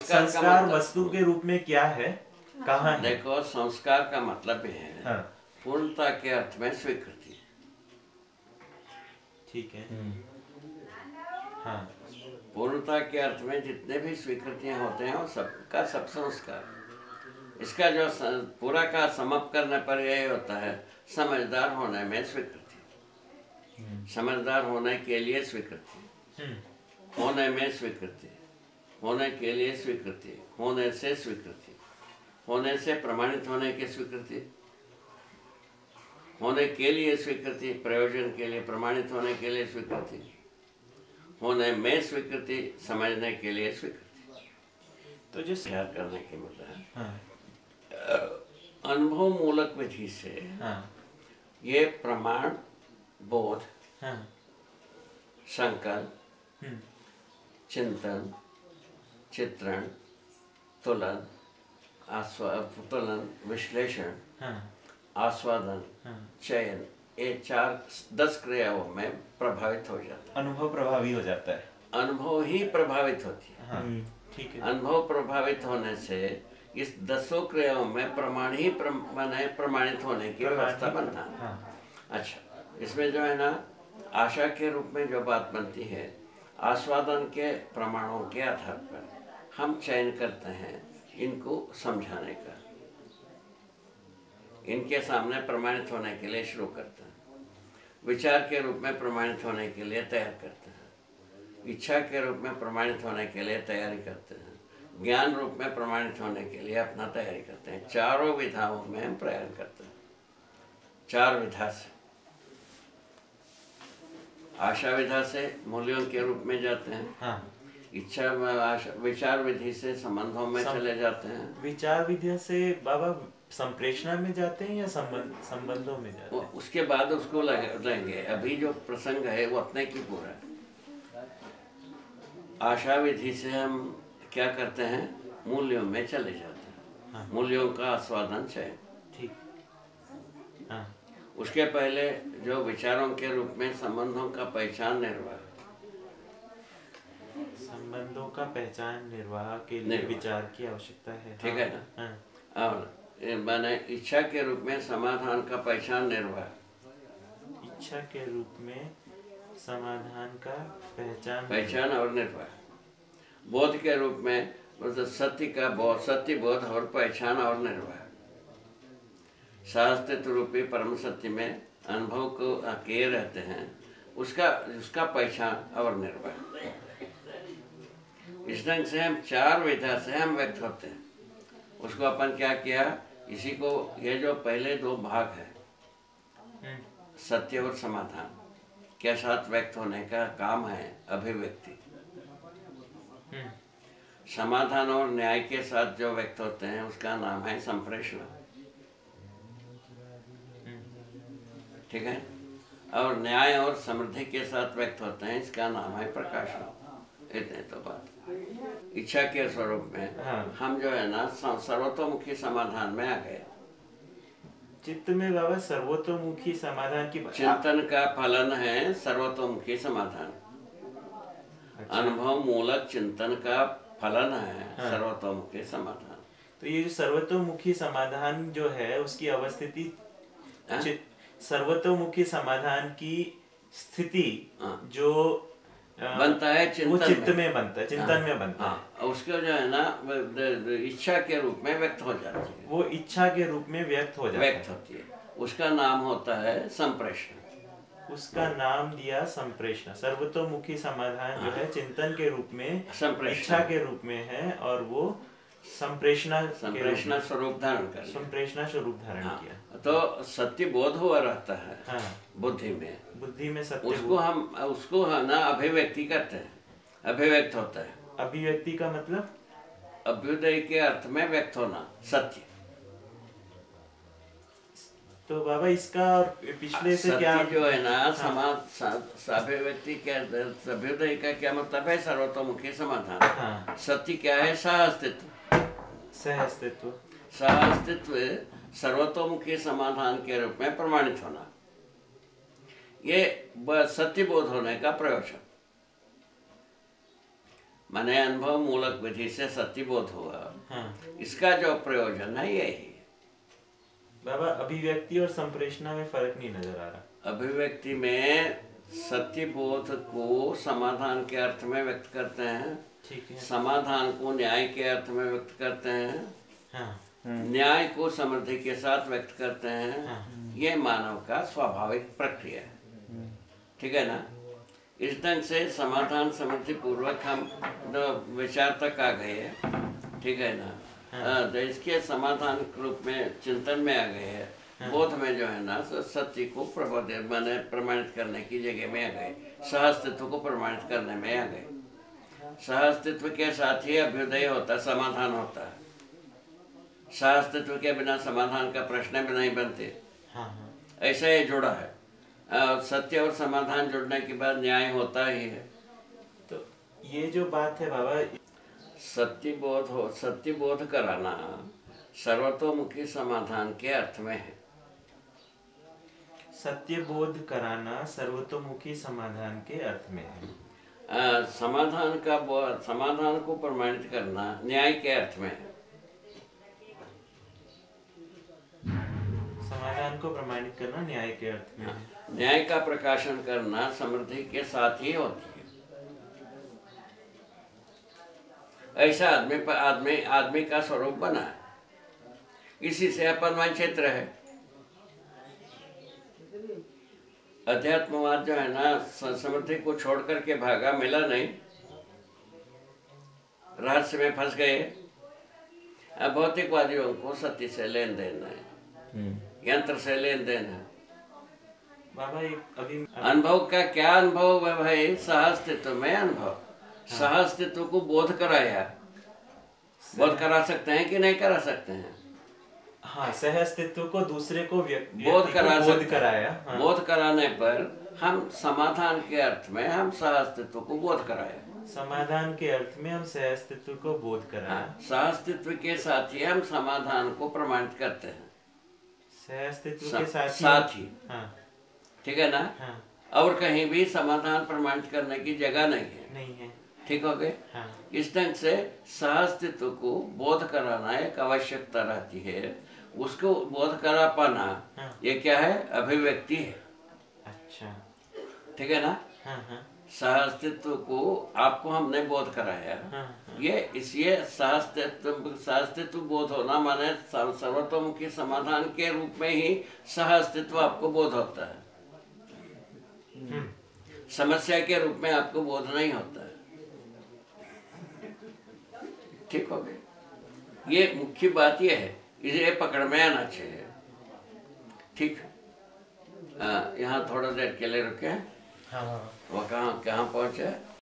संस्कार वस्तु के रूप में क्या है, कहाँ है? देखो, संस्कार का मतलब ये है हाँ पूर्णता के अर्थ में स्वीकृति। ठीक है। हाँ पूर्णता के अर्थ में जितने भी स्वीकृतियां होते हैं वो सबका सब संस्कार। इसका जो पूरा का समाप्त करने पर यही होता है समझदार होने में स्वीकृति, समझदार होने के लिए स्वीकृति, होने में स्वीकृति, होने के लिए स्वीकृति, होने से स्वीकृति, होने से प्रमाणित होने की स्वीकृति, होने के लिए स्वीकृति, प्रयोजन के लिए, प्रमाणित होने के लिए स्वीकृति, होने में स्वीकृति, समझने के लिए स्वीकृति। तो जो ध्यान करने के मुद्दा है, हाँ अनुभव मूलक विधि से हाँ ये प्रमाण, बोध, हाँ संकल्प, चिंतन, चित्रण, तुलन, तुलन, विश्लेषण, हाँ आस्वादन, चयन, ये 10 क्रियाओं में प्रभावित हो जाता है। अनुभव प्रभावी हो जाता है, अनुभव ही प्रभावित होती है। हाँ ठीक है। अनुभव प्रभावित होने से इस 10 क्रियाओं में प्रमाण ही प्रमाणित होने की व्यवस्था बनता है। हाँ। अच्छा, इसमें जो है ना आशा के रूप में जो बात बनती है, आस्वादन के प्रमाणों के आधार पर हम चयन करते हैं इनको समझाने का, इनके सामने प्रमाणित होने के लिए शुरू करते हैं, विचार के रूप में प्रमाणित होने के लिए तैयार करते हैं, इच्छा के रूप में प्रमाणित होने के लिए तैयारी करते हैं, ज्ञान रूप में प्रमाणित होने के लिए अपना तैयारी करते हैं। चारों विधाओं में हम प्रयाण करते हैं, 4 विधा से। आशा विधा से मूल्यों के रूप में जाते हैं, हाँ। इच्छा विचार विधि से संबंधों में चले जाते हैं। विचार विधि से बाबा संप्रेषणा में जाते हैं या संबंधों में जाते हैं? उसके बाद उसको लेंगे, अभी जो प्रसंग है वो अपने की पूरा है। आशा विधि से हम क्या करते हैं, मूल्यों में चले जाते हैं। हाँ। मूल्यों का आस्वादन चयन, ठीक। हाँ। उसके पहले जो विचारों के रूप में संबंधों का पहचान निर्वाह, संबंधों का पहचान निर्वाह के लिए विचार की आवश्यकता है, ठीक है ना? हाँ। और माने इच्छा के रूप में समाधान का पहचान निर्वाह, इच्छा के रूप में समाधान का पहचान और निर्वाह, बोध के रूप में मतलब सत्य का बोध, सत्य बोध और पहचान और निर्वाह, शास्त्र रूपी परम सत्य में अनुभव को किए रहते हैं, उसका पहचान और निर्वाह। इस ढंग से हम 4 विधा से हम व्यक्त होते हैं। उसको अपन क्या किया, इसी को ये जो पहले 2 भाग है सत्य और समाधान के साथ व्यक्त होने का काम है अभिव्यक्ति। समाधान और न्याय के साथ जो व्यक्त होते हैं उसका नाम है संप्रेषण, ठीक है? और न्याय और समृद्धि के साथ व्यक्त होते हैं, इसका नाम है प्रकाशन। इतने तो बात। इच्छा के स्वरूप में हम जो है ना सर्वतोमुखी समाधान में आ गए। चित्त में बाबा सर्वतोमुखी समाधान की चिंतन का फलन है सर्वतोमुखी समाधान। अच्छा। अनुभव मूलक चिंतन का फलन है सर्वतोमुखी समाधान। तो ये जो सर्वतोमुखी समाधान जो है उसकी अवस्थिति, सर्वतोमुखी समाधान की स्थिति जो बनता है चिंतन, वो चित्त में बनता है, चिंतन में बनता है। उसको जो है ना इच्छा के रूप में व्यक्त हो जाती है, वो इच्छा के रूप में व्यक्त हो जाती है। उसका नाम होता है संप्रेषण। उसका नाम दिया संप्रेषण। सर्वतोमुखी समाधान जो है चिंतन के रूप में, इच्छा के रूप में है, और वो संप्रेषणा स्वरूप धारण कर, संप्रेषणा स्वरूप धारण किया। तो सत्य बोध हुआ रहता है। हाँ। बुद्धि में सत्य, उसको हम ना अभिव्यक्ति करते हैं, अभिव्यक्त होता है। अभिव्यक्ति का मतलब अभ्युदय के अर्थ में व्यक्त होना, सत्य। तो बाबा इसका और पिछले से क्या जो है ना अभिव्यक्ति क्या, अभ्युदय का क्या मतलब है, सर्वतोमुखी समाधान। हाँ। सत्य क्या है, सह अस्तित्व सर्वतोमुखी समाधान के रूप में प्रमाणित होना, ये सत्य बोध होने का प्रयोजन। माने अनुभव मूलक विधि से सत्यबोध हुआ। हाँ। इसका जो प्रयोजन है यही। बाबा अभिव्यक्ति और संप्रेषणा में फर्क नहीं नजर आ रहा। अभिव्यक्ति में सत्यबोध को समाधान के अर्थ में व्यक्त करते हैं, ठीक है। समाधान को न्याय के अर्थ में व्यक्त करते हैं, हाँ। न्याय को समृद्धि के साथ व्यक्त करते हैं। हाँ। ये मानव का स्वाभाविक प्रक्रिया है, ठीक है ना। इस ढंग से समाधान समृद्धि पूर्वक हम विचार तक आ गए हैं, ठीक है ना। तो इसके समाधान रूप में चिंतन में आ गए हैं। बोध में जो है ना सत्य को माने प्रमाणित करने की जगह में आ गए, सहअस्तित्व को प्रमाणित करने में आ गए। सहअस्तित्व के साथ ही अभ्युदय होता, समाधान होता है। सहअस्तित्व के बिना समाधान का प्रश्न भी नहीं बनते। ऐसा ही जुड़ा है। सत्य और समाधान जुड़ने के बाद न्याय होता ही है। तो ये जो बात है बाबा, सत्यबोध कराना सर्वतोमुखी समाधान के अर्थ में है। सत्यबोध कराना सर्वतोमुखी समाधान के अर्थ में है। समाधान को प्रमाणित करना न्याय के अर्थ में है। समाधान को प्रमाणित करना न्याय के अर्थ में है। न्याय का प्रकाशन करना समृद्धि के साथ ही होती है। ऐसा आदमी का स्वरूप बना है, इसी से अपन क्षेत्र है। अध्यात्मवाद जो है ना समृद्धि को छोड़ करके भागा, मिला नहीं, रहस्य में फंस गए। अब भौतिकवादियों को सत्य से लेन देन है, यंत्र से लेन देन है। बाबा अभी अनुभव का क्या अनुभव है भाई? सहअस्तित्व में अनुभव। सहअस्तित्व को बोध कराया। बोध करा सकते हैं कि नहीं करा सकते हैं? हाँ, सहअस्तित्व को दूसरे को बोध कराया। हाँ। बोध कराने पर हम समाधान के अर्थ में हम सहअस्तित्व को बोध कराया। समाधान के अर्थ में हम सहअस्तित्व को बोध कराया। हाँ, सहअस्तित्व के साथ ही हम समाधान को प्रमाणित करते हैं। सहअस्तित्व के साथ ही। हाँ। ठीक है ना। हाँ। और कहीं भी समाधान प्रमाणित करने की जगह नहीं है। ठीक हो गए। हाँ। इस ढंग से सहअस्तित्व को बोध कराना एक आवश्यकता रहती है। उसको बोध करा पाना, हाँ। ये क्या है? अभिव्यक्ति है। अच्छा, ठीक है ना। हाँ। सहअस्तित्व को आपको हमने बोध कराया। हाँ। ये इसलिए सहअस्तित्व बोध होना माने सर्वतोमुखी समाधान के रूप में ही सहअस्तित्व आपको बोध होता है। समस्या के रूप में आपको बोध नहीं होता है। ठीक हो गए। ये मुख्य बात ये है, इसे पकड़ में आना चाहिए। ठीक। यहाँ थोड़ा देर के लिए रुके। हाँ। वो कहाँ पहुँचे?